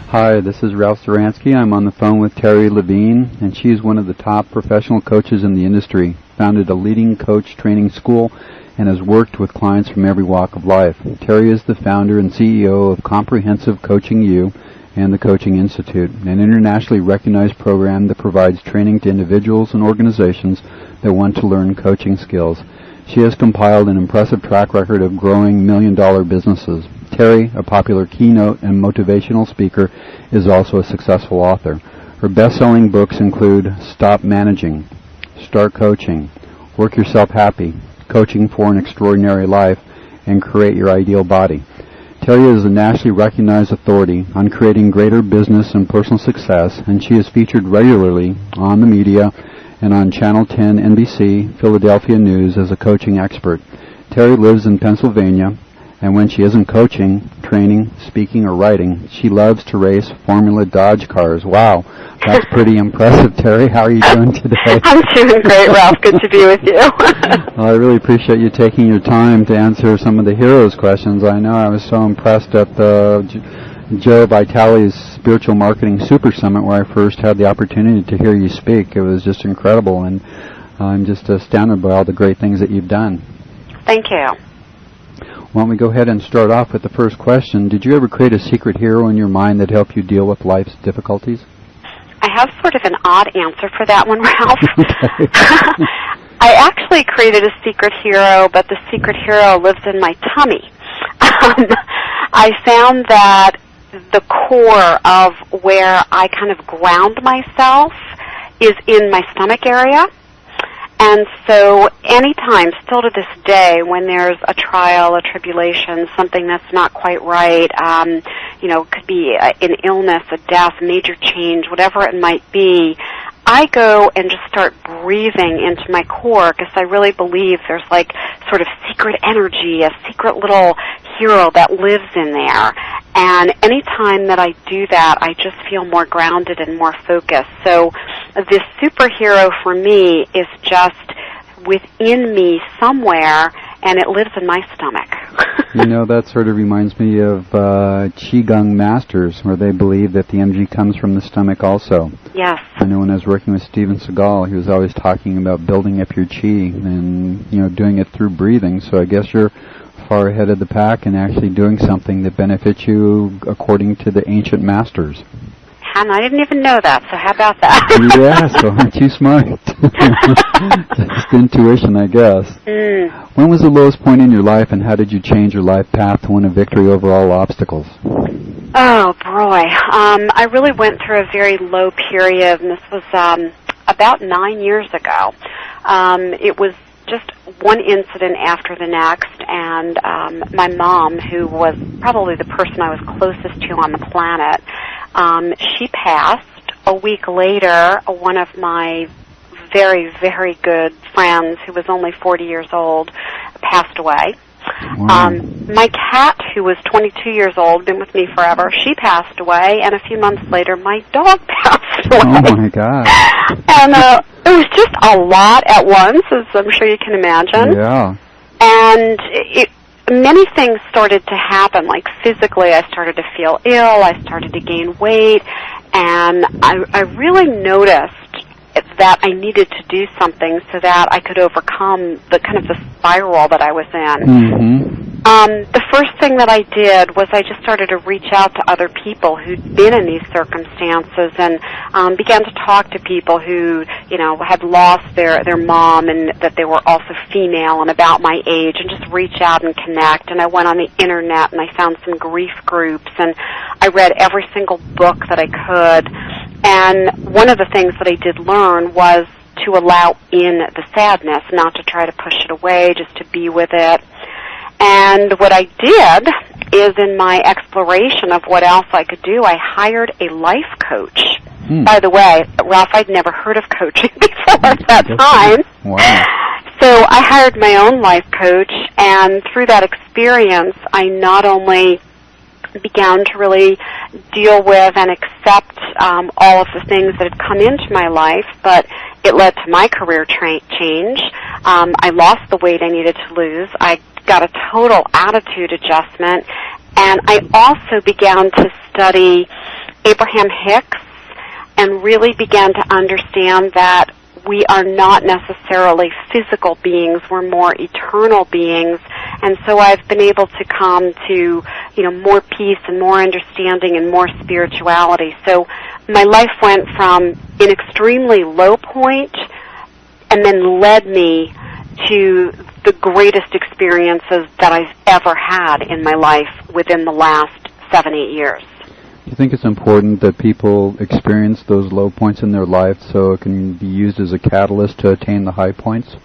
Hi, this is Ralph Zuranski. I'm on the phone with Terri Levine, and she's one of the top professional coaches in the industry, founded a leading coach training school, and has worked with clients from every walk of life. Terri is the founder and CEO of Comprehensive Coaching U and the Coaching Institute, an internationally recognized program that provides training to individuals and organizations that want to learn coaching skills. She has compiled an impressive track record of growing million-dollar businesses. Terri, a popular keynote and motivational speaker, is also a successful author. Her best-selling books include Stop Managing, Start Coaching, Work Yourself Happy, Coaching for an Extraordinary Life, and Create Your Ideal Body. Terri is a nationally recognized authority on creating greater business and personal success, and she is featured regularly on the media and on Channel 10 NBC Philadelphia News as a coaching expert. Terri lives in Pennsylvania, and when she isn't coaching, training, speaking, or writing, she loves to race Formula Dodge cars. Wow, that's pretty impressive, Terri. How are you doing today? I'm doing great, Ralph. Good to be with you. Well, I really appreciate you taking your time to answer some of the heroes' questions. I know I was so impressed at the Joe Vitale's Spiritual Marketing Super Summit where I first had the opportunity to hear you speak. It was just incredible, and I'm just astounded by all the great things that you've done. Thank you. Why don't we go ahead and start off with the first question. Did you ever create a secret hero in your mind that helped you deal with life's difficulties? I have sort of an odd answer for that one, Ralph. Okay. I actually created a secret hero, but the secret hero lives in my tummy. I found that the core of where I kind of ground myself is in my stomach area. And so anytime, still to this day, when there's a trial, a tribulation, something that's not quite right, it could be an illness, a death, major change, whatever it might be, I go and just start breathing into my core because I really believe there's like sort of secret energy, a secret little hero that lives in there. And any time that I do that, I just feel more grounded and more focused. So this superhero for me is just within me somewhere, and it lives in my stomach. That sort of reminds me of Qigong masters, where they believe that the energy comes from the stomach also. Yes. I know when I was working with Steven Seagal, he was always talking about building up your qi and, doing it through breathing. So I guess you're far ahead of the pack and actually doing something that benefits you according to the ancient masters. And I didn't even know that, so how about that? Yeah, so aren't you smart? Just intuition, I guess. Mm. When was the lowest point in your life, and how did you change your life path to win a victory over all obstacles? Oh, boy. I really went through a very low period, and this was about 9 years ago. It was just one incident after the next, and my mom, who was probably the person I was closest to on the planet, she passed. A week later, one of my very, very good friends, who was only 40 years old, passed away. Wow. My cat, who was 22 years old, been with me forever, she passed away, and a few months later, my dog passed away. Oh, my God. And it was just a lot at once, as I'm sure you can imagine. Yeah. And many things started to happen, like physically I started to feel ill, I started to gain weight, and I really noticed that I needed to do something so that I could overcome the kind of the spiral that I was in. Mm-hmm. The first thing that I did was I just started to reach out to other people who'd been in these circumstances and began to talk to people who, had lost their mom and that they were also female and about my age, and just reach out and connect. And I went on the internet and I found some grief groups, and I read every single book that I could. And one of the things that I did learn was to allow in the sadness, not to try to push it away, just to be with it. And what I did is, in my exploration of what else I could do, I hired a life coach. By the way, Ralph, I'd never heard of coaching before at that time. Wow. So I hired my own life coach, and through that experience, I not only began to really deal with and accept all of the things that had come into my life, but it led to my career change. I lost the weight I needed to lose. I got a total attitude adjustment, and I also began to study Abraham Hicks and really began to understand that we are not necessarily physical beings, we're more eternal beings, and so I've been able to come to, more peace and more understanding and more spirituality. So my life went from an extremely low point and then led me to the greatest experiences that I've ever had in my life within the last 7-8 years. Do you think it's important that people experience those low points in their life so it can be used as a catalyst to attain the high points?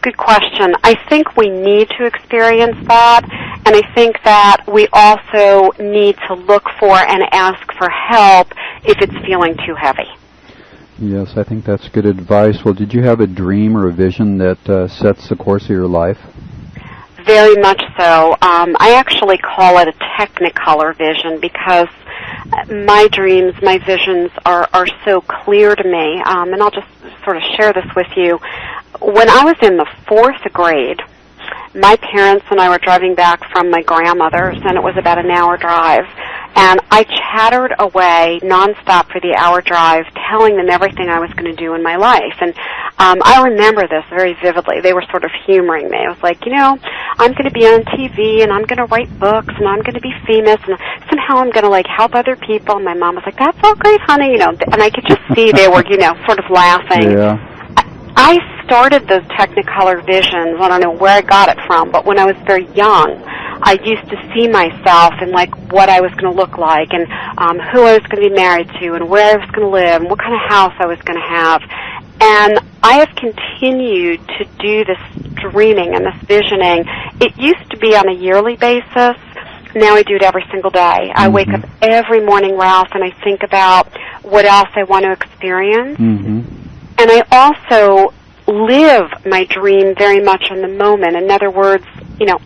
Good question. I think we need to experience that, and I think that we also need to look for and ask for help if it's feeling too heavy. Yes, I think that's good advice. Well, did you have a dream or a vision that sets the course of your life? Very much so. I actually call it a technicolor vision because my dreams, my visions are so clear to me. And I'll just sort of share this with you. When I was in the 4th grade, my parents and I were driving back from my grandmother's, and it was about an hour drive. And I chattered away nonstop for the hour drive, telling them everything I was going to do in my life. And I remember this very vividly. They were sort of humoring me. I was like, I'm going to be on TV, and I'm going to write books, and I'm going to be famous, and somehow I'm going to, help other people. And my mom was like, that's all great, honey, and I could just see they were, sort of laughing. Yeah. I started those technicolor visions. I don't know where I got it from, but when I was very young, I used to see myself and what I was going to look like and who I was going to be married to and where I was going to live and what kind of house I was going to have. And I have continued to do this dreaming and this visioning. It used to be on a yearly basis. Now I do it every single day. I wake up every morning, Ralph, and I think about what else I want to experience. And I also live my dream very much in the moment. In other words,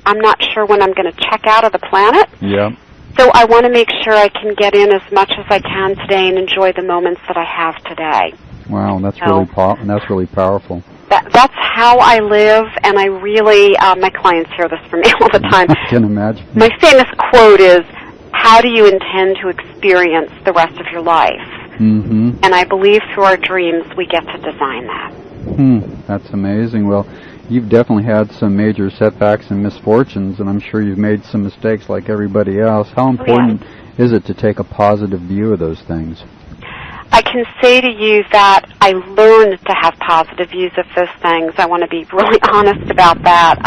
I'm not sure when I'm going to check out of the planet. Yeah. So I want to make sure I can get in as much as I can today and enjoy the moments that I have today. Wow, that's really powerful. That's how I live, and I really, my clients hear this from me all the time. I can imagine. My famous quote is, how do you intend to experience the rest of your life? And I believe through our dreams we get to design that. That's amazing. Well, you've definitely had some major setbacks and misfortunes, and I'm sure you've made some mistakes like everybody else. How important is it to take a positive view of those things? I can say to you that I learned to have positive views of those things. I want to be really honest about that.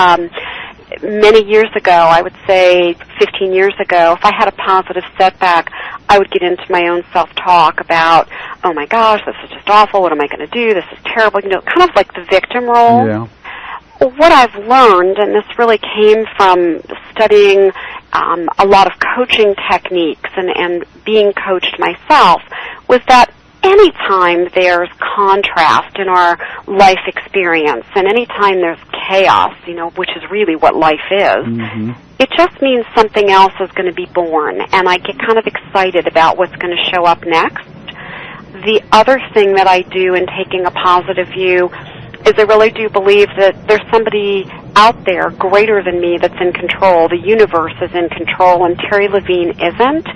Many years ago, I would say 15 years ago, if I had a positive setback, I would get into my own self-talk about, oh my gosh, this is just awful, what am I going to do, this is terrible, kind of like the victim role. Yeah. What I've learned, and this really came from studying a lot of coaching techniques and being coached myself, was that anytime there's contrast in our life experience and anytime there's chaos, which is really what life is, it just means something else is going to be born, and I get kind of excited about what's going to show up next. The other thing that I do in taking a positive view is I really do believe that there's somebody out there greater than me that's in control. The universe is in control, and Terri Levine isn't.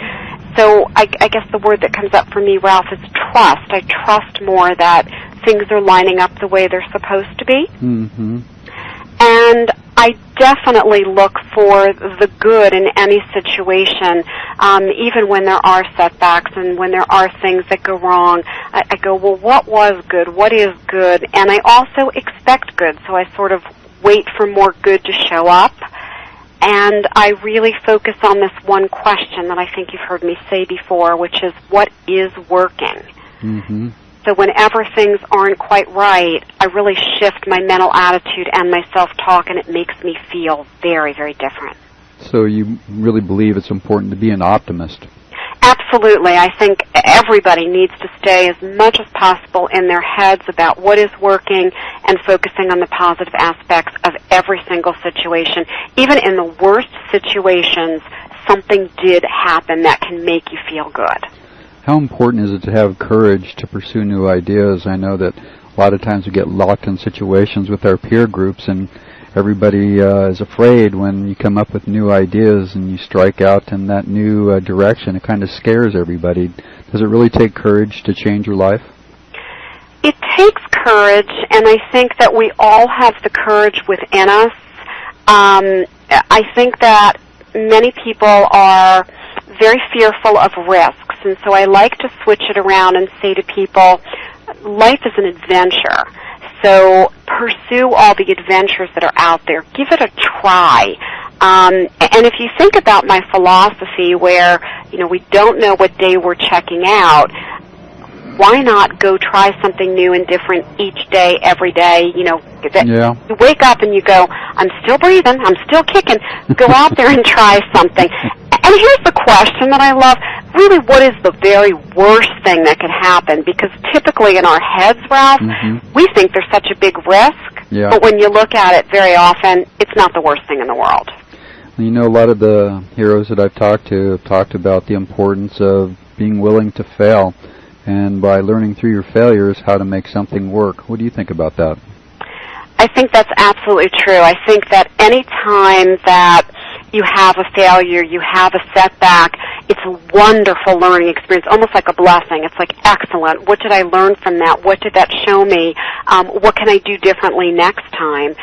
So I guess the word that comes up for me, Ralph, is trust. I trust more that things are lining up the way they're supposed to be. And I definitely look for the good in any situation, even when there are setbacks and when there are things that go wrong. I go, well, what was good? What is good? And I also expect good, so I sort of wait for more good to show up. And I really focus on this one question that I think you've heard me say before, which is, what is working? So whenever things aren't quite right, I really shift my mental attitude and my self-talk, and it makes me feel very, very different. So you really believe it's important to be an optimist? Absolutely. I think everybody needs to stay as much as possible in their heads about what is working and focusing on the positive aspects of every single situation. Even in the worst situations, something did happen that can make you feel good. How important is it to have courage to pursue new ideas? I know that a lot of times we get locked in situations with our peer groups, and everybody is afraid when you come up with new ideas and you strike out in that new direction. It kind of scares everybody. Does it really take courage to change your life? It takes courage, and I think that we all have the courage within us. I think that many people are very fearful of risks, and so I like to switch it around and say to people, life is an adventure. So pursue all the adventures that are out there. Give it a try. And if you think about my philosophy where, we don't know what day we're checking out, why not go try something new and different each day, every day? You wake up and you go, I'm still breathing, I'm still kicking. Go out there and try something. And here's the question that I love. Really, what is the very worst thing that could happen? Because typically in our heads, Ralph, we think there's such a big risk. Yeah. But when you look at it very often, it's not the worst thing in the world. A lot of the heroes that I've talked to have talked about the importance of being willing to fail, and by learning through your failures how to make something work. What do you think about that? I think that's absolutely true. I think that any time that you have a failure, you have a setback, it's a wonderful learning experience, almost like a blessing. It's like, excellent. What did I learn from that? What did that show me? What can I do differently next time?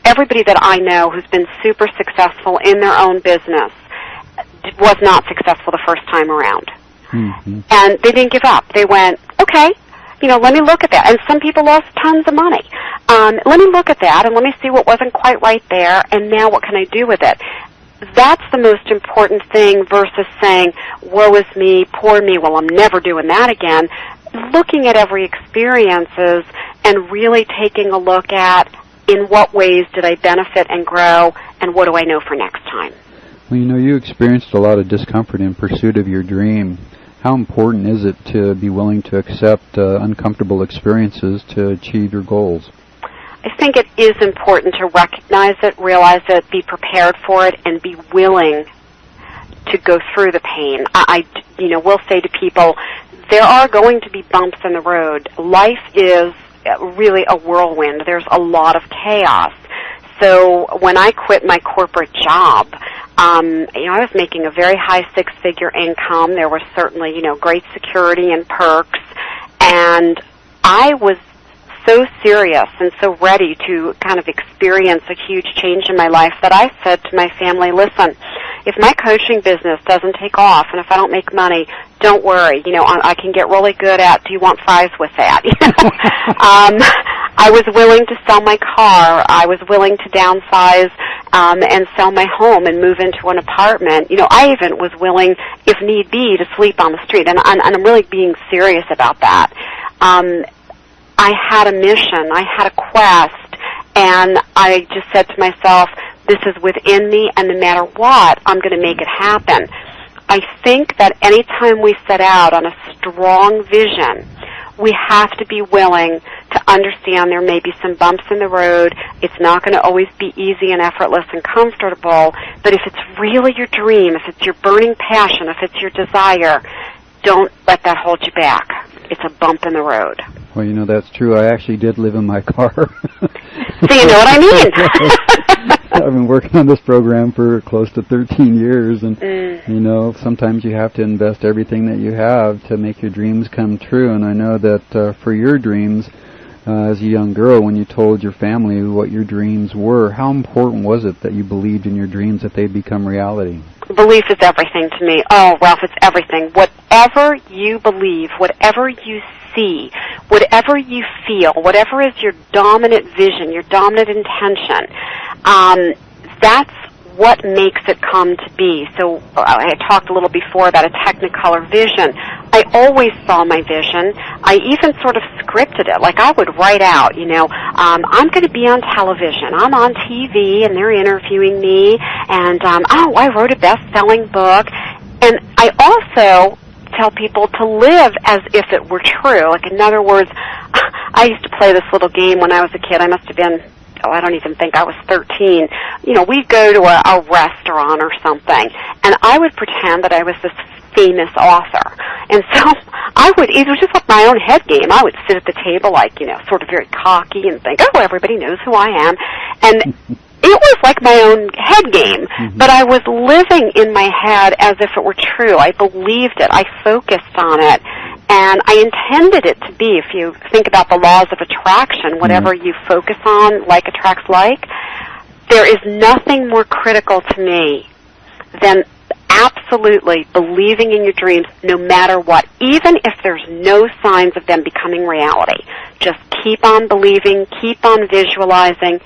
Everybody that I know who's been super successful in their own business was not successful the first time around. And they didn't give up. They went, okay, let me look at that. And some people lost tons of money. Let me look at that, and let me see what wasn't quite right there, and now what can I do with it? That's the most important thing versus saying, woe is me, poor me, well, I'm never doing that again. Looking at every experiences and really taking a look at in what ways did I benefit and grow, and what do I know for next time? Well, you experienced a lot of discomfort in pursuit of your dream. How important is it to be willing to accept uncomfortable experiences to achieve your goals? I think it is important to recognize it, realize it, be prepared for it, and be willing to go through the pain. I will say to people, there are going to be bumps in the road. Life is really a whirlwind. There's a lot of chaos. So when I quit my corporate job, I was making a very high six-figure income. There was certainly, great security and perks. And I was so serious and so ready to kind of experience a huge change in my life that I said to my family, listen, if my coaching business doesn't take off and if I don't make money, don't worry. I can get really good at, do you want fries with that? I was willing to sell my car. I was willing to downsize and sell my home and move into an apartment. I even was willing, if need be, to sleep on the street. And I'm really being serious about that. I had a mission. I had a quest. And I just said to myself, this is within me, and no matter what, I'm going to make it happen. I think that any time we set out on a strong vision, we have to be willing to understand there may be some bumps in the road. It's not going to always be easy and effortless and comfortable, but if it's really your dream, if it's your burning passion, if it's your desire, don't let that hold you back. It's a bump in the road. Well, that's true. I actually did live in my car. So you know what I mean. I've been working on this program for close to 13 years, and, sometimes you have to invest everything that you have to make your dreams come true. And I know that for your dreams, as a young girl, when you told your family what your dreams were, how important was it that you believed in your dreams, that they'd become reality? Belief is everything to me. Oh, Ralph, it's everything. Whatever you believe, whatever you see, whatever you feel, whatever is your dominant vision, your dominant intention, that's what makes it come to be. So I talked a little before about a technicolor vision. I always saw my vision. I even sort of scripted it. Like I would write out, I'm going to be on television. I'm on TV, and they're interviewing me. And, I wrote a best-selling book. And I also tell people to live as if it were true. Like, in other words, I used to play this little game when I was a kid. I must have been, I don't even think I was 13. We'd go to a restaurant or something, and I would pretend that I was this famous author. And so it was just like my own head game. I would sit at the table like, sort of very cocky and think, oh, everybody knows who I am. And it was like my own head game, but I was living in my head as if it were true. I believed it. I focused on it. And I intended it to be, if you think about the laws of attraction, whatever you focus on, like attracts like, there is nothing more critical to me than absolutely believing in your dreams no matter what, even if there's no signs of them becoming reality. Just keep on believing, keep on visualizing.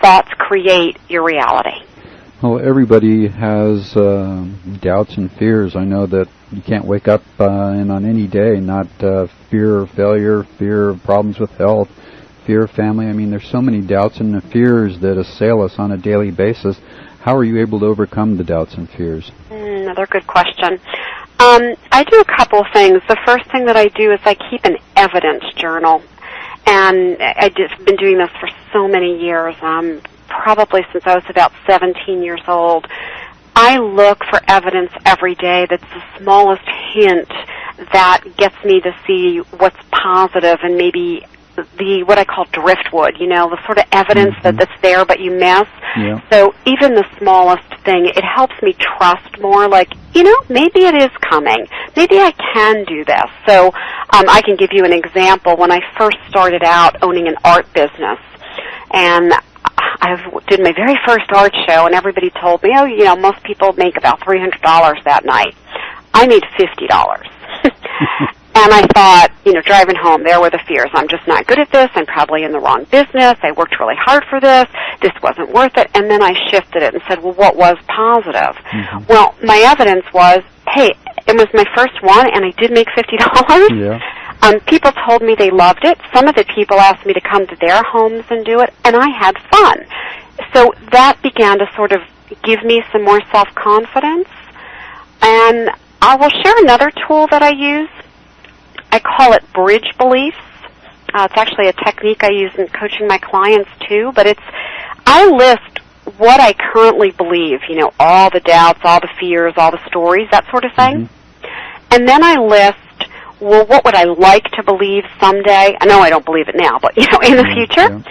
Thoughts create your reality. Well, everybody has doubts and fears. I know that you can't wake up and on any day not fear of failure, fear of problems with health, fear of family. I mean, there's so many doubts and fears that assail us on a daily basis. How are you able to overcome the doubts and fears? Another good question. I do a couple of things. The first thing that I do is I keep an evidence journal. And I've been doing this for so many years, probably since I was about 17 years old. I look for evidence every day that's the smallest hint that gets me to see what's positive and maybe what I call driftwood, the sort of evidence that's there but you miss. Yeah. So even the smallest thing, it helps me trust more, like, maybe it is coming. Maybe I can do this. So I can give you an example. When I first started out owning an art business, and I did my very first art show, and everybody told me, most people make about $300 that night. I made $50. And I thought, driving home, there were the fears. I'm just not good at this. I'm probably in the wrong business. I worked really hard for this. This wasn't worth it. And then I shifted it and said, well, what was positive? Well, my evidence was, hey, it was my first one, and I did make $50. Yeah. People told me they loved it. Some of the people asked me to come to their homes and do it, and I had fun. So that began to sort of give me some more self-confidence. And I will share another tool that I use. I call it bridge beliefs. It's actually a technique I use in coaching my clients too, but I list what I currently believe, all the doubts, all the fears, all the stories, that sort of thing. And then I list, well, what would I like to believe someday? I know I don't believe it now, but, in the future. Yeah.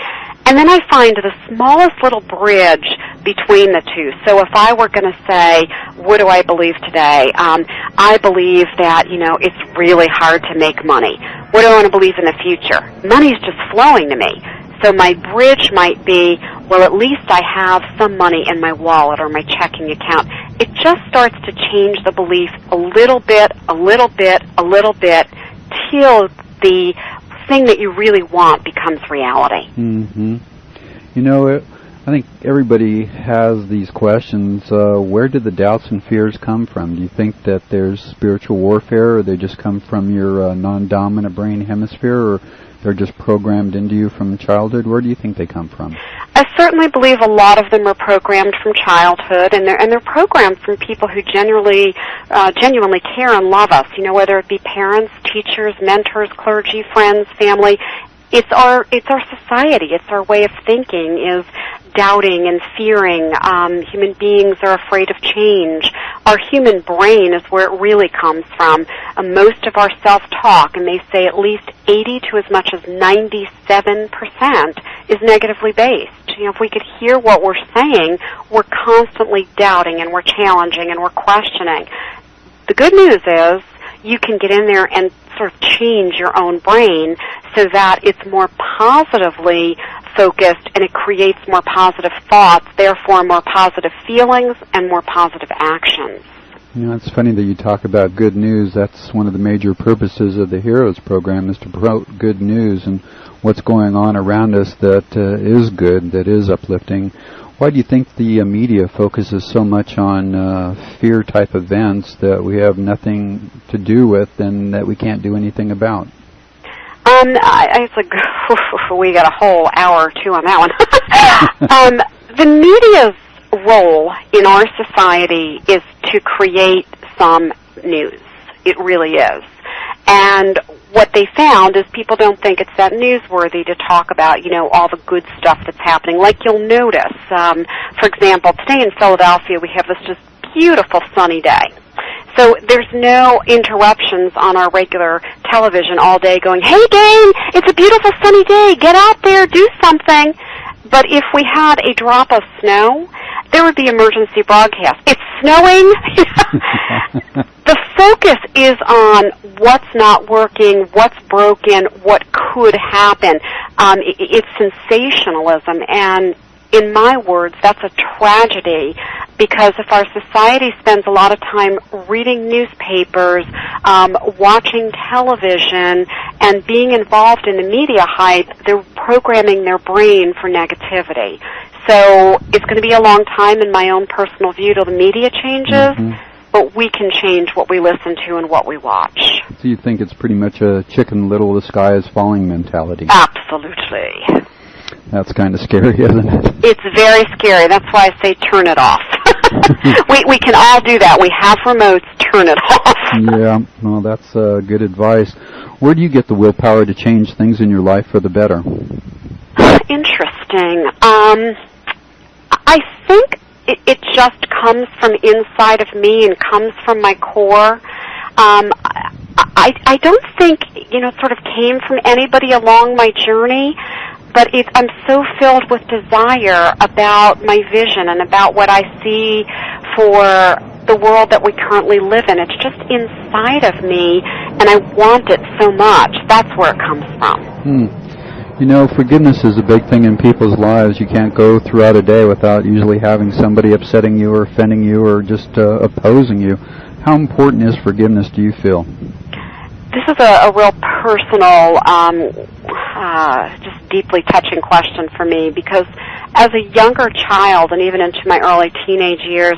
And then I find the smallest little bridge between the two. So if I were going to say, what do I believe today? I believe that, it's really hard to make money. What do I want to believe in the future? Money's just flowing to me. So my bridge might be, well, at least I have some money in my wallet or my checking account. It just starts to change the belief a little bit, a little bit, a little bit, till the thing that you really want becomes reality. I think everybody has these questions. Where did the doubts and fears come from? Do you think that there's spiritual warfare, or they just come from your non-dominant brain hemisphere, or they're just programmed into you from childhood? Where do you think they come from? I certainly believe a lot of them are programmed from childhood, and they're programmed from people who genuinely care and love us. Whether it be parents, teachers, mentors, clergy, friends, family. It's our society. It's our way of thinking is doubting and fearing. Human beings are afraid of change. Our human brain is where it really comes from. Most of our self-talk, and they say at least 80 to as much as 97% is negatively based. If we could hear what we're saying, we're constantly doubting and we're challenging and we're questioning. The good news is you can get in there and sort of change your own brain so that it's more positively focused and it creates more positive thoughts, therefore more positive feelings and more positive actions. It's funny that you talk about good news. That's one of the major purposes of the Heroes program, is to promote good news and what's going on around us that is good, that is uplifting. Why do you think the media focuses so much on fear-type events that we have nothing to do with and that we can't do anything about? We got a whole hour or two on that one. The media's role in our society is to create some news. It really is. And what they found is people don't think it's that newsworthy to talk about, all the good stuff that's happening. Like you'll notice, for example, today in Philadelphia we have this just beautiful sunny day. So there's no interruptions on our regular television all day going, hey, gang, it's a beautiful sunny day. Get out there, do something. But if we had a drop of snow, there would be emergency broadcast. It's snowing. The focus is on what's not working, what's broken, what could happen. It's sensationalism, and in my words, that's a tragedy, because if our society spends a lot of time reading newspapers, watching television, and being involved in the media hype, they're programming their brain for negativity. So it's going to be a long time, in my own personal view, till the media changes, but we can change what we listen to and what we watch. So you think it's pretty much a Chicken Little, the sky is falling mentality? Absolutely. That's kind of scary, isn't it? It's very scary. That's why I say turn it off. We can all do that. We have remotes. Turn it off. Yeah, well, that's good advice. Where do you get the willpower to change things in your life for the better? Interesting. I think it just comes from inside of me and comes from my core. I don't think, it sort of came from anybody along my journey, but I'm so filled with desire about my vision and about what I see for the world that we currently live in. It's just inside of me, and I want it so much. That's where it comes from. Forgiveness is a big thing in people's lives. You can't go throughout a day without usually having somebody upsetting you or offending you or just opposing you. How important is forgiveness, do you feel? This is a real personal, just deeply touching question for me, because as a younger child and even into my early teenage years,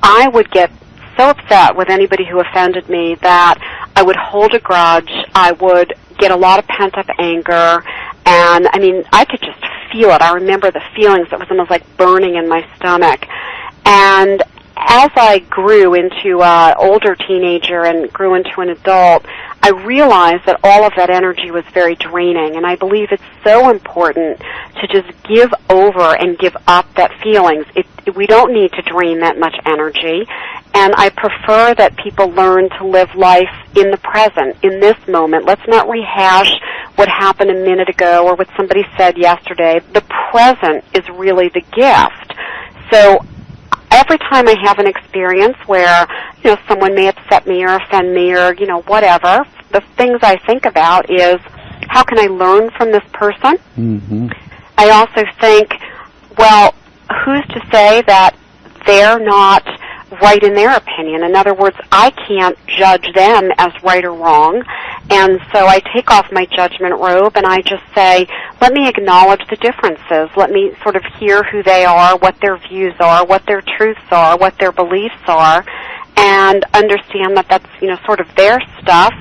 I would get so upset with anybody who offended me that I would hold a grudge. I would get a lot of pent-up anger, and, I could just feel it. I remember the feelings. It was almost like burning in my stomach. And as I grew into an older teenager and grew into an adult, I realized that all of that energy was very draining, and I believe it's so important to just give over and give up that feelings. We don't need to drain that much energy, and I prefer that people learn to live life in the present, in this moment. Let's not rehash what happened a minute ago or what somebody said yesterday. The present is really the gift. So every time I have an experience where, someone may upset me or offend me or, whatever, the things I think about is, how can I learn from this person? I also think, well, who's to say that they're not right in their opinion? In other words, I can't judge them as right or wrong. And so I take off my judgment robe and I just say, let me acknowledge the differences. Let me sort of hear who they are, what their views are, what their truths are, what their beliefs are, and understand that that's, sort of their stuff.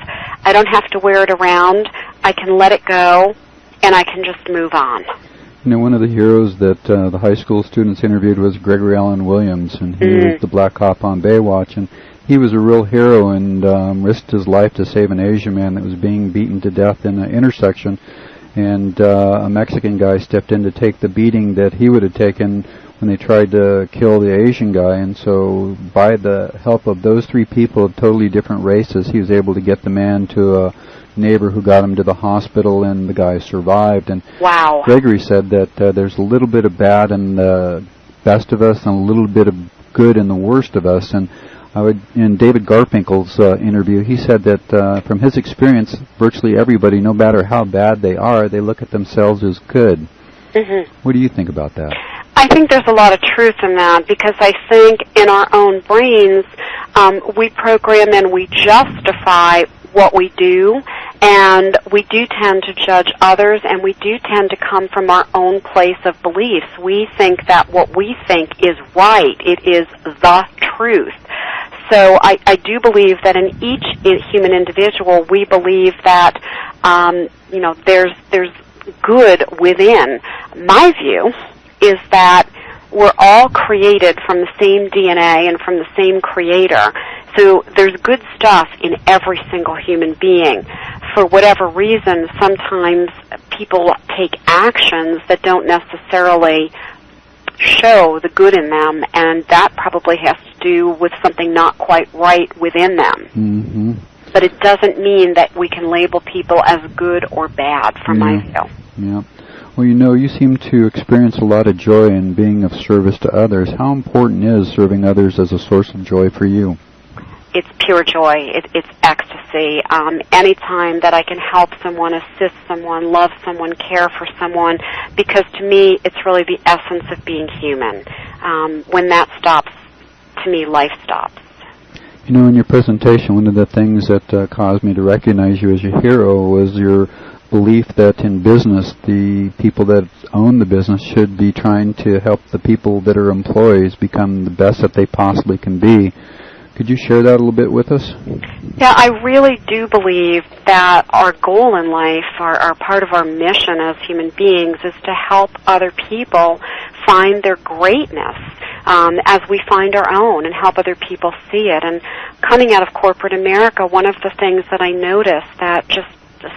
I don't have to wear it around. I can let it go, and I can just move on. One of the heroes that the high school students interviewed was Gregory Allen Williams, and he was the black cop on Baywatch, and he was a real hero and risked his life to save an Asian man that was being beaten to death in an intersection, and a Mexican guy stepped in to take the beating that he would have taken when they tried to kill the Asian guy, and so by the help of those three people of totally different races, he was able to get the man to a neighbor who got him to the hospital, and the guy survived. And wow. Gregory said that there's a little bit of bad in the best of us and a little bit of good in the worst of us. And in David Garfinkel's interview, he said that from his experience, virtually everybody, no matter how bad they are, they look at themselves as good. What do you think about that? I think there's a lot of truth in that, because I think in our own brains, we program and we justify what we do, and we do tend to judge others, and we do tend to come from our own place of beliefs. We think that what we think is right. It is the truth. So I do believe that in each human individual, we believe that, there's good within. My view is that we're all created from the same DNA and from the same creator. So there's good stuff in every single human being. For whatever reason, sometimes people take actions that don't necessarily show the good in them, and that probably has to do with something not quite right within them. but it doesn't mean that we can label people as good or bad, from my view. Yeah. Well, you seem to experience a lot of joy in being of service to others. How important is serving others as a source of joy for you? It's pure joy. It's ecstasy. Anytime that I can help someone, assist someone, love someone, care for someone, because to me, it's really the essence of being human. When that stops, to me, life stops. In your presentation, one of the things that caused me to recognize you as a hero was your belief that in business, the people that own the business should be trying to help the people that are employees become the best that they possibly can be. Could you share that a little bit with us? Yeah, I really do believe that our goal in life, our part of our mission as human beings, is to help other people find their greatness as we find our own, and help other people see it. And coming out of corporate America, one of the things that I noticed that just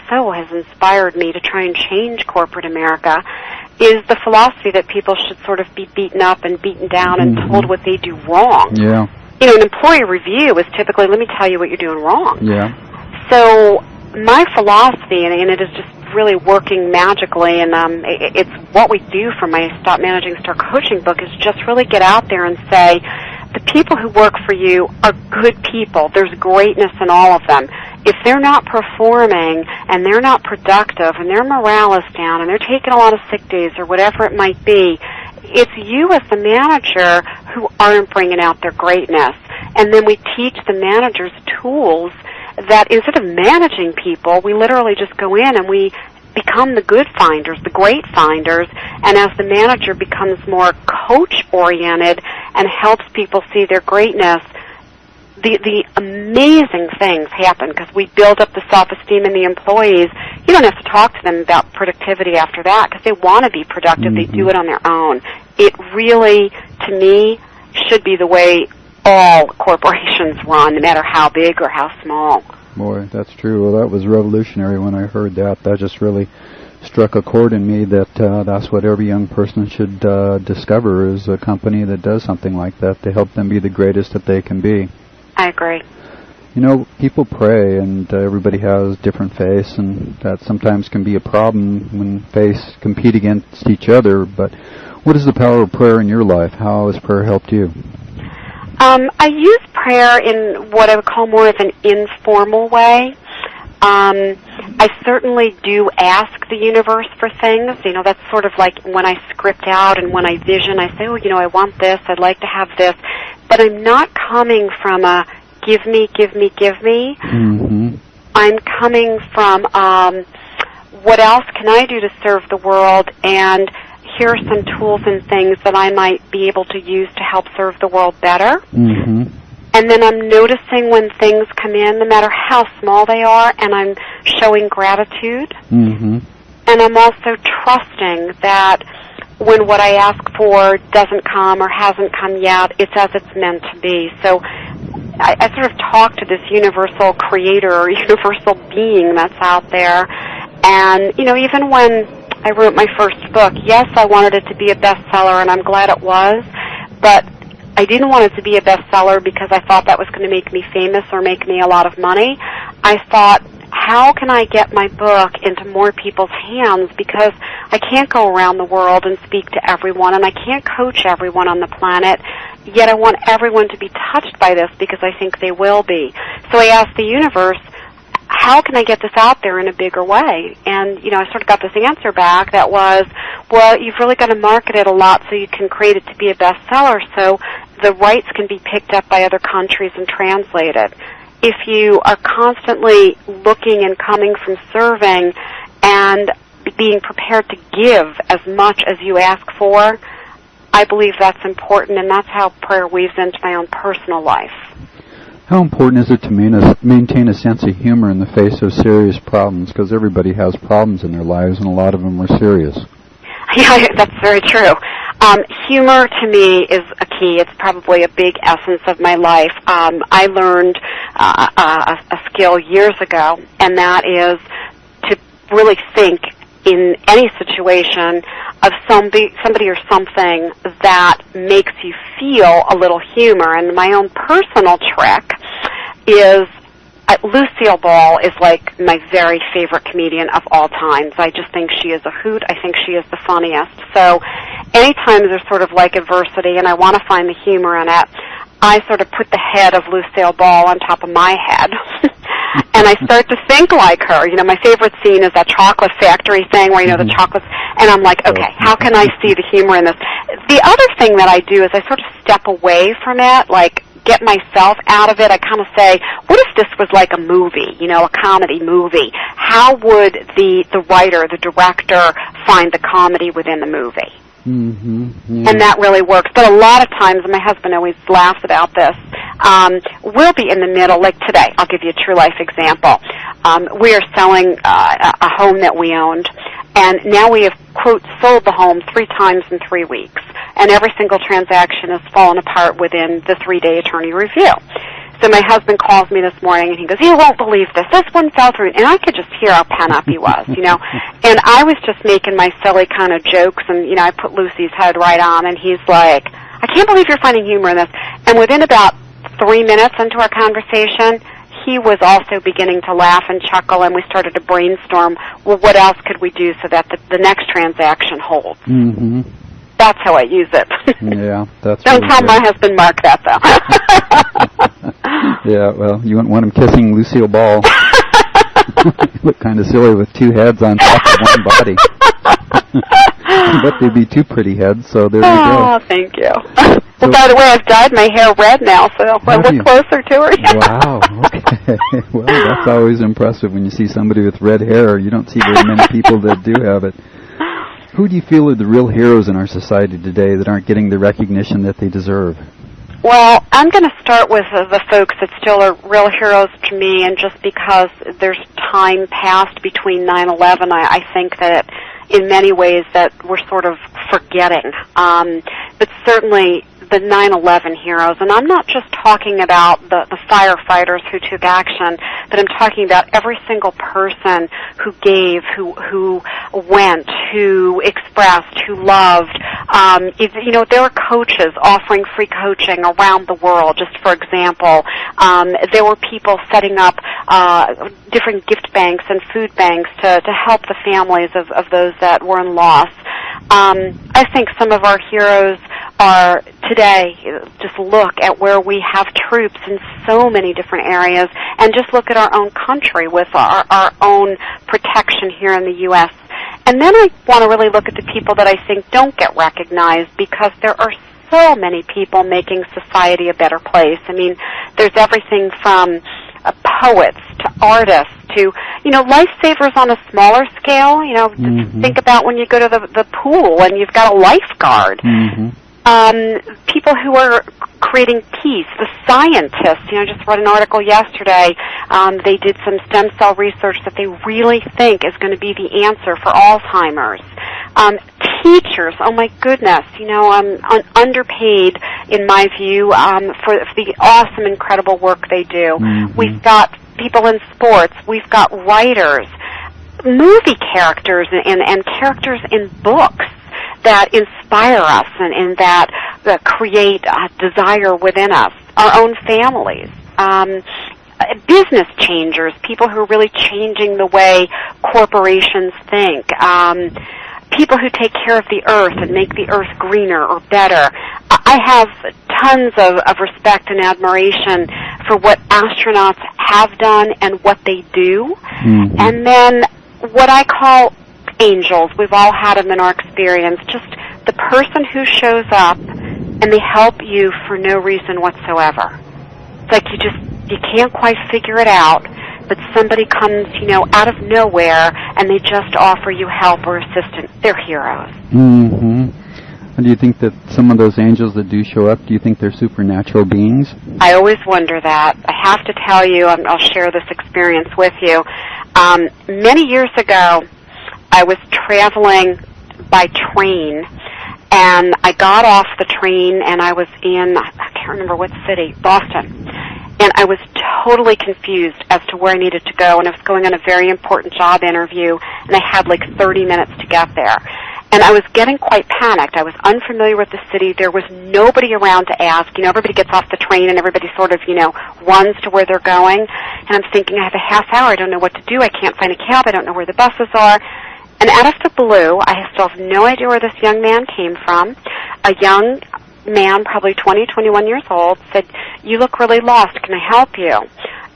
so has inspired me to try and change corporate America is the philosophy that people should sort of be beaten up and beaten down and told what they do wrong. Yeah. An employee review is typically, let me tell you what you're doing wrong. Yeah. So my philosophy, and it is just really working magically, and it's what we do for my Stop Managing, Start Coaching book, is just really get out there and say, the people who work for you are good people. There's greatness in all of them. If they're not performing and they're not productive and their morale is down and they're taking a lot of sick days or whatever it might be, it's you as the manager who aren't bringing out their greatness. And then we teach the managers tools that instead of managing people, we literally just go in and we become the good finders, the great finders, and as the manager becomes more coach-oriented and helps people see their greatness, the amazing things happen because we build up the self-esteem in the employees. You don't have to talk to them about productivity after that because they want to be productive. They do it on their own. It really, to me, should be the way all corporations run, no matter how big or how small. Boy, that's true. Well, that was revolutionary when I heard that. That just really struck a chord in me that that's what every young person should discover, is a company that does something like that to help them be the greatest that they can be. I agree. People pray, and everybody has different faiths, and that sometimes can be a problem when faiths compete against each other. But what is the power of prayer in your life? How has prayer helped you? I use prayer in what I would call more of an informal way. I certainly do ask the universe for things. That's sort of like when I script out and when I vision, I say, I want this, I'd like to have this. But I'm not coming from a give me, give me, give me. Mm-hmm. I'm coming from what else can I do to serve the world, and here are some tools and things that I might be able to use to help serve the world better. Mm-hmm. And then I'm noticing when things come in, no matter how small they are, and I'm showing gratitude. Mm-hmm. And I'm also trusting that when what I ask for doesn't come or hasn't come yet, it's as it's meant to be. So I sort of talk to this universal creator or universal being that's out there. And, even when I wrote my first book, yes, I wanted it to be a bestseller, and I'm glad it was, but I didn't want it to be a bestseller because I thought that was going to make me famous or make me a lot of money. I thought, how can I get my book into more people's hands, because I can't go around the world and speak to everyone, and I can't coach everyone on the planet, yet I want everyone to be touched by this because I think they will be. So I asked the universe, how can I get this out there in a bigger way? And, I sort of got this answer back that was, well, you've really got to market it a lot so you can create it to be a bestseller, so the rights can be picked up by other countries and translated. If you are constantly looking and coming from serving and being prepared to give as much as you ask for, I believe that's important, and that's how prayer weaves into my own personal life. How important is it to maintain a sense of humor in the face of serious problems? Because everybody has problems in their lives, and a lot of them are serious. Yeah, that's very true. Humor, to me, is a key. It's probably a big essence of my life. I learned a skill years ago, and that is to really think in any situation of somebody or something that makes you feel a little humor. And my own personal trick is Lucille Ball is like my very favorite comedian of all times. I just think she is a hoot. I think she is the funniest. So anytime there's sort of like adversity and I want to find the humor in it, I sort of put the head of Lucille Ball on top of my head, and I start to think like her. You know, my favorite scene is that chocolate factory thing where, you know, the chocolates, and I'm like, okay, how can I see the humor in this? The other thing that I do is I sort of step away from it, like get myself out of it. I kind of say, what if this was like a movie, you know, a comedy movie? How would the writer, the director, find the comedy within the movie? Mm-hmm. Yeah. And that really works. But a lot of times, and my husband always laughs about this, we'll be in the middle, like today. I'll give you a true life example. We are selling a home that we owned, and now we have, quote, sold the home 3 times in 3 weeks. And every single transaction has fallen apart within the 3-day attorney review. So my husband calls me this morning, and he goes, you won't believe this. This one fell through. And I could just hear how pent up he was, you know. And I was just making my silly kind of jokes, and, you know, I put Lucy's head right on, and he's like, I can't believe you're finding humor in this. And within about 3 minutes into our conversation, he was also beginning to laugh and chuckle, and we started to brainstorm, well, what else could we do so that the next transaction holds? Mm-hmm. That's how I use it. Yeah, that's Don't really tell good. my husband Mark that, though. Yeah, well, you wouldn't want him kissing Lucille Ball. You look kind of silly with 2 heads on top of one body. But they'd be 2 pretty heads, so there you go. Oh, thank you. Well, by the way, I've dyed my hair red now, so I look closer to her. Wow, okay. Well, that's always impressive when you see somebody with red hair. You don't see very many people that do have it. Who do you feel are the real heroes in our society today that aren't getting the recognition that they deserve? Well, I'm going to start with the folks that still are real heroes to me, and just because there's time passed between 9/11, I think that in many ways that we're sort of forgetting. But certainly the 9/11 heroes, and I'm not just talking about the firefighters who took action, but I'm talking about every single person who gave, who went, who expressed, who loved. You know, there were coaches offering free coaching around the world. Just for example, there were people setting up different gift banks and food banks to help the families of those that were in loss. I think some of our heroes are today, just look at where we have troops in so many different areas, and just look at our own country with our own protection here in the U.S. And then I want to really look at the people that I think don't get recognized, because there are so many people making society a better place. I mean, there's everything from poets to artists to, you know, lifesavers on a smaller scale. You know, think about when you go to the pool and you've got a lifeguard. People who are creating peace, the scientists. You know, I just read an article yesterday. They did some stem cell research that they really think is going to be the answer for Alzheimer's. Teachers, oh my goodness, you know, underpaid in my view for the awesome, incredible work they do. We've got people in sports. We've got writers, movie characters, and characters in books that inspire us and that create desire within us, our own families. Business changers, people who are really changing the way corporations think. People who take care of the earth and make the earth greener or better. I have tons of respect and admiration for what astronauts have done and what they do. And then what I call angels. We've all had them in our experience. Just the person who shows up and they help you for no reason whatsoever. It's like you can't quite figure it out, but somebody comes, you know, out of nowhere and they just offer you help or assistance. They're heroes. And do you think that some of those angels that do show up, do you think they're supernatural beings? I always wonder that. I have to tell you, I'll share this experience with you. Many years ago, I was traveling by train, and I got off the train, and I was in, I can't remember what city, Boston. And I was totally confused as to where I needed to go, and I was going on a very important job interview, and I had like 30 minutes to get there. And I was getting quite panicked. I was unfamiliar with the city. There was nobody around to ask. Everybody gets off the train and everybody sort of, runs to where they're going. And I'm thinking, I have a half hour. I don't know what to do. I can't find a cab. I don't know where the buses are. And out of the blue, I still have no idea where this young man came from. A young man, probably 20, 21 years old, said, "You look really lost. Can I help you?"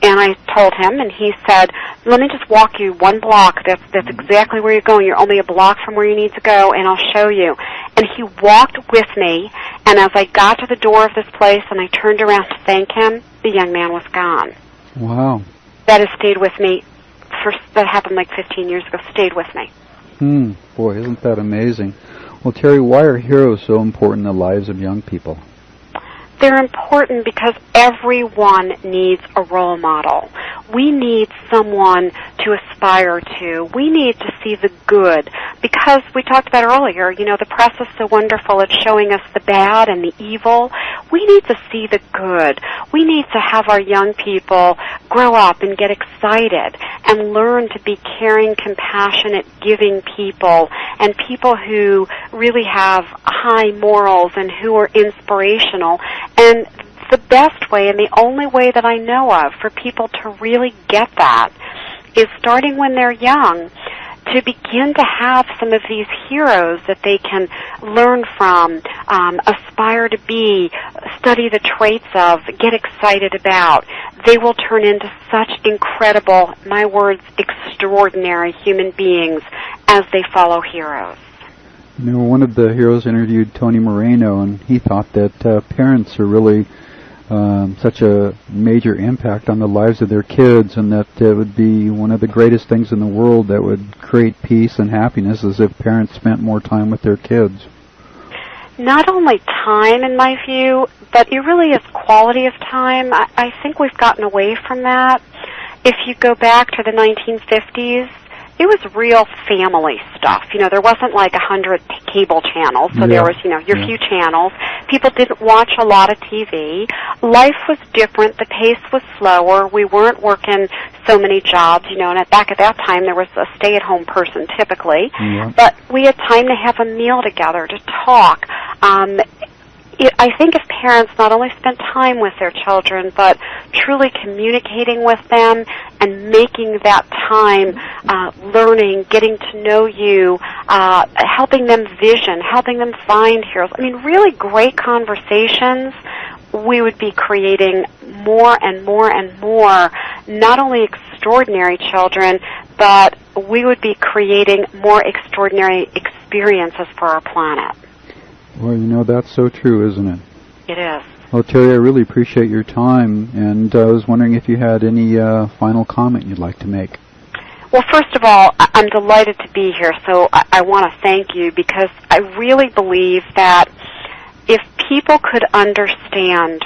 And I told him, and he said, "Let me just walk you one block. That's exactly where you're going. You're only a block from where you need to go, and I'll show you." And he walked with me, and as I got to the door of this place and I turned around to thank him, the young man was gone. Wow. That has stayed with me. That happened like 15 years ago. Stayed with me. Boy, isn't that amazing? Well, Terri, why are heroes so important in the lives of young people? They're important because everyone needs a role model. We need someone to aspire to. We need to see the good because we talked about earlier, the press is so wonderful at showing us the bad and the evil. We need to see the good. We need to have our young people grow up and get excited and learn to be caring, compassionate, giving people and people who really have high morals and who are inspirational. And the best way and the only way that I know of for people to really get that is starting when they're young, to begin to have some of these heroes that they can learn from, aspire to be, study the traits of, get excited about. They will turn into such incredible, my words, extraordinary human beings as they follow heroes. One of the heroes interviewed Tony Moreno, and he thought that parents are really such a major impact on the lives of their kids, and that it would be one of the greatest things in the world that would create peace and happiness as if parents spent more time with their kids. Not only time, in my view, but it really is quality of time. I think we've gotten away from that. If you go back to the 1950s, it was real family stuff. There wasn't like 100 cable channels, so there was, your few channels. People didn't watch a lot of TV. Life was different. The pace was slower. We weren't working so many jobs, and back at that time there was a stay-at-home person typically. Yeah. But we had time to have a meal together, to talk. I think if parents not only spent time with their children, but truly communicating with them and making that time learning, getting to know you, helping them vision, helping them find heroes. Really great conversations, we would be creating more and more and more, not only extraordinary children, but we would be creating more extraordinary experiences for our planet. Well, that's so true, isn't it? It is. Well, Terri, I really appreciate your time, and I was wondering if you had any final comment you'd like to make. Well, first of all, I'm delighted to be here, so I want to thank you because I really believe that if people could understand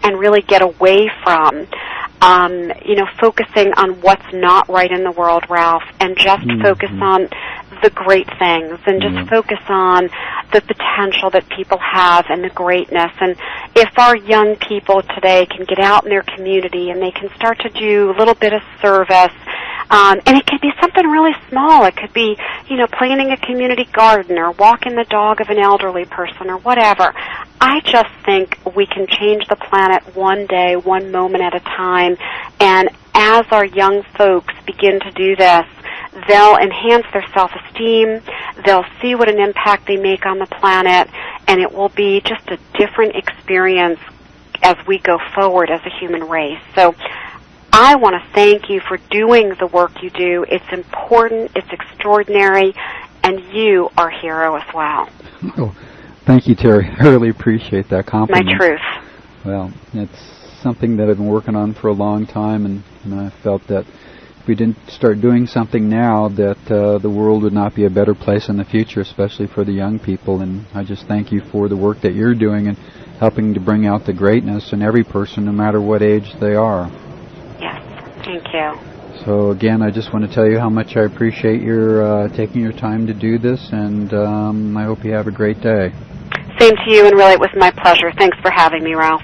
and really get away from focusing on what's not right in the world, Ralph, and just focus on the great things and just focus on the potential that people have and the greatness. And if our young people today can get out in their community and they can start to do a little bit of service, and it could be something really small. It could be, planting a community garden or walking the dog of an elderly person or whatever. I just think we can change the planet one day, one moment at a time. And as our young folks begin to do this, they'll enhance their self-esteem, they'll see what an impact they make on the planet, and it will be just a different experience as we go forward as a human race. So I want to thank you for doing the work you do. It's important, it's extraordinary, and you are a hero as well. Oh, thank you, Terri. I really appreciate that compliment. My truth. Well, it's something that I've been working on for a long time, and I felt that if we didn't start doing something now, that the world would not be a better place in the future, especially for the young people. And I just thank you for the work that you're doing and helping to bring out the greatness in every person, no matter what age they are. Yes, thank you. So again, I just want to tell you how much I appreciate your taking your time to do this, and I hope you have a great day. Same to you, and really it was my pleasure. Thanks for having me, Ralph.